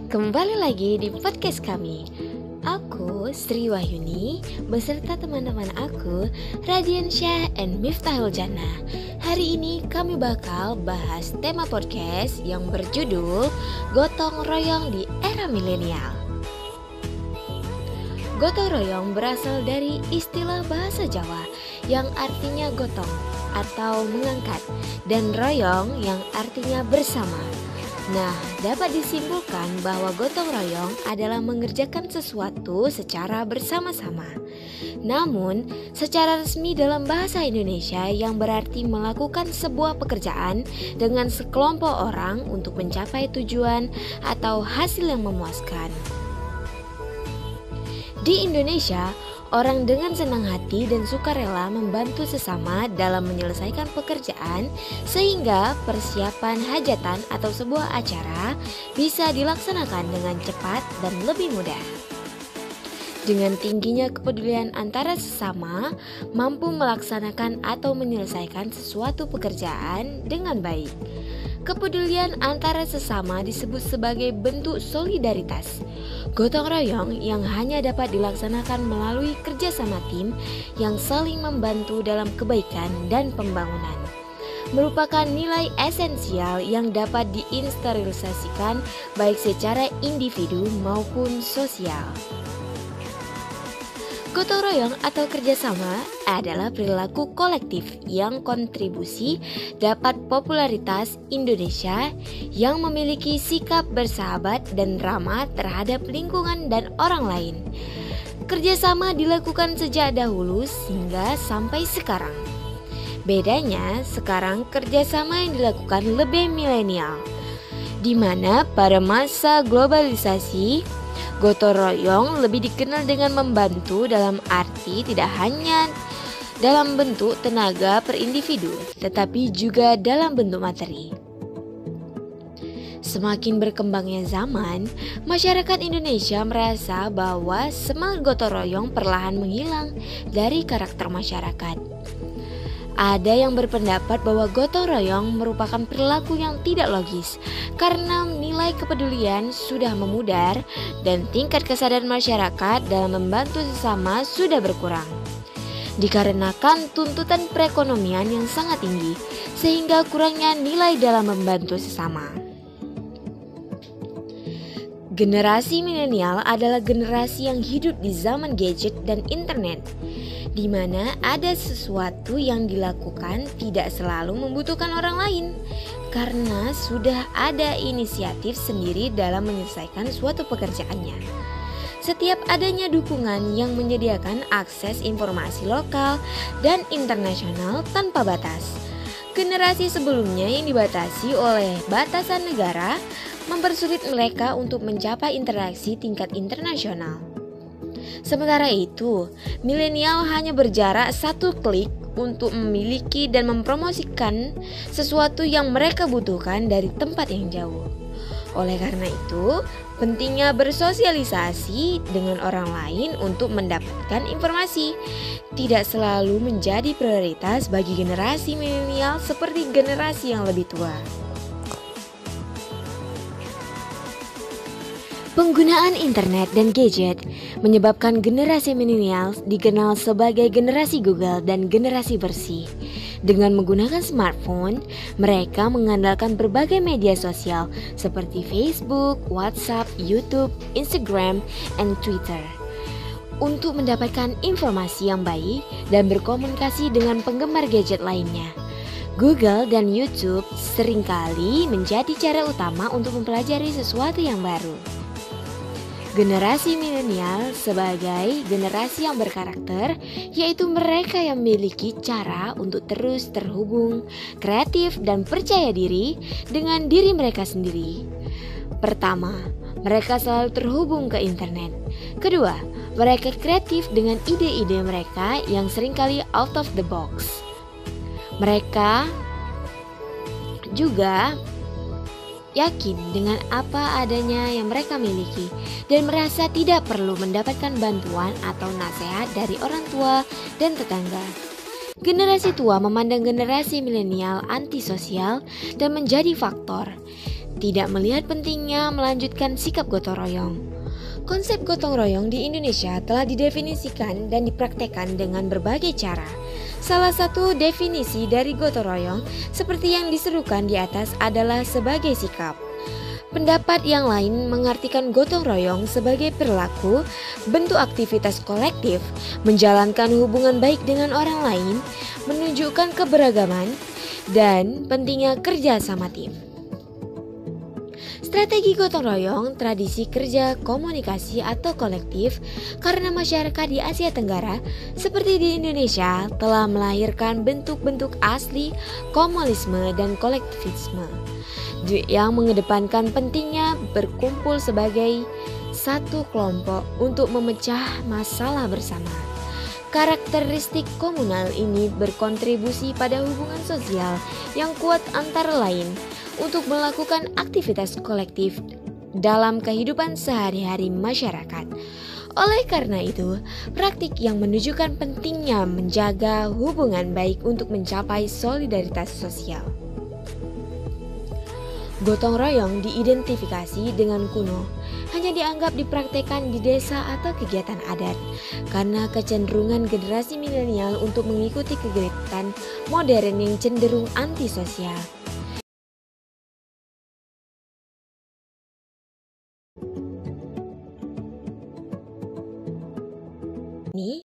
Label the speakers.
Speaker 1: Kembali lagi di podcast kami. Aku Sri Wahyuni beserta teman-teman aku Radiansyah and Miftahul Jannah. Hari ini kami bakal bahas tema podcast yang berjudul Gotong Royong di Era Milenial. Gotong royong berasal dari istilah bahasa Jawa yang artinya gotong atau mengangkat dan royong yang artinya bersama. Nah, dapat disimpulkan bahwa gotong royong adalah mengerjakan sesuatu secara bersama-sama. Namun, secara resmi dalam bahasa Indonesia yang berarti melakukan sebuah pekerjaan dengan sekelompok orang untuk mencapai tujuan atau hasil yang memuaskan. Di Indonesia, orang dengan senang hati dan sukarela membantu sesama dalam menyelesaikan pekerjaan sehingga persiapan hajatan atau sebuah acara bisa dilaksanakan dengan cepat dan lebih mudah. Dengan tingginya kepedulian antara sesama, mampu melaksanakan atau menyelesaikan sesuatu pekerjaan dengan baik. Kepedulian antara sesama disebut sebagai bentuk solidaritas. Gotong royong yang hanya dapat dilaksanakan melalui kerjasama tim yang saling membantu dalam kebaikan dan pembangunan merupakan nilai esensial yang dapat diinstabilisasikan baik secara individu maupun sosial. Gotong royong atau kerjasama adalah perilaku kolektif yang kontribusi dapat popularitas Indonesia yang memiliki sikap bersahabat dan ramah terhadap lingkungan dan orang lain. Kerjasama dilakukan sejak dahulu hingga sampai sekarang. Bedanya sekarang kerjasama yang dilakukan lebih milenial, di mana pada masa globalisasi gotong royong lebih dikenal dengan membantu dalam arti tidak hanya dalam bentuk tenaga per individu, tetapi juga dalam bentuk materi. Semakin berkembangnya zaman, masyarakat Indonesia merasa bahwa semangat gotong royong perlahan menghilang dari karakter masyarakat. Ada yang berpendapat bahwa gotong royong merupakan perilaku yang tidak logis karena nilai kepedulian sudah memudar dan tingkat kesadaran masyarakat dalam membantu sesama sudah berkurang. Dikarenakan tuntutan perekonomian yang sangat tinggi sehingga kurangnya nilai dalam membantu sesama. Generasi milenial adalah generasi yang hidup di zaman gadget dan internet, di mana ada sesuatu yang dilakukan tidak selalu membutuhkan orang lain karena sudah ada inisiatif sendiri dalam menyelesaikan suatu pekerjaannya. Setiap adanya dukungan yang menyediakan akses informasi lokal dan internasional tanpa batas. Generasi sebelumnya yang dibatasi oleh batasan negara mempersulit mereka untuk mencapai interaksi tingkat internasional. Sementara itu, milenial hanya berjarak satu klik untuk memiliki dan mempromosikan sesuatu yang mereka butuhkan dari tempat yang jauh. Oleh karena itu, pentingnya bersosialisasi dengan orang lain untuk mendapatkan informasi tidak selalu menjadi prioritas bagi generasi milenial seperti generasi yang lebih tua. Penggunaan internet dan gadget menyebabkan generasi milenial dikenal sebagai generasi Google dan generasi bersih. Dengan menggunakan smartphone, mereka mengandalkan berbagai media sosial seperti Facebook, WhatsApp, YouTube, Instagram, dan Twitter untuk mendapatkan informasi yang baik dan berkomunikasi dengan penggemar gadget lainnya. Google dan YouTube seringkali menjadi cara utama untuk mempelajari sesuatu yang baru. Generasi milenial sebagai generasi yang berkarakter, yaitu mereka yang memiliki cara untuk terus terhubung, kreatif, dan percaya diri dengan diri mereka sendiri. Pertama, mereka selalu terhubung ke internet. Kedua, mereka kreatif dengan ide-ide mereka yang seringkali out of the box. Mereka juga yakin dengan apa adanya yang mereka miliki dan merasa tidak perlu mendapatkan bantuan atau nasihat dari orang tua dan tetangga. Generasi tua memandang generasi milenial antisosial dan menjadi faktor tidak melihat pentingnya melanjutkan sikap gotong royong. Konsep gotong royong di Indonesia telah didefinisikan dan dipraktekkan dengan berbagai cara. Salah satu definisi dari gotong royong seperti yang diserukan di atas adalah sebagai sikap. Pendapat yang lain mengartikan gotong royong sebagai perilaku, bentuk aktivitas kolektif, menjalankan hubungan baik dengan orang lain, menunjukkan keberagaman, dan pentingnya kerja sama tim. Strategi gotong royong, tradisi kerja komunikasi atau kolektif karena masyarakat di Asia Tenggara seperti di Indonesia telah melahirkan bentuk-bentuk asli komunisme dan kolektivisme yang mengedepankan pentingnya berkumpul sebagai satu kelompok untuk memecah masalah bersama. Karakteristik komunal ini berkontribusi pada hubungan sosial yang kuat antara lain untuk melakukan aktivitas kolektif dalam kehidupan sehari-hari masyarakat. Oleh karena itu, praktik yang menunjukkan pentingnya menjaga hubungan baik untuk mencapai solidaritas sosial. Gotong royong diidentifikasi dengan kuno, hanya dianggap dipraktekkan di desa atau kegiatan adat karena kecenderungan generasi milenial untuk mengikuti kegiatan modern yang cenderung antisosial. Ini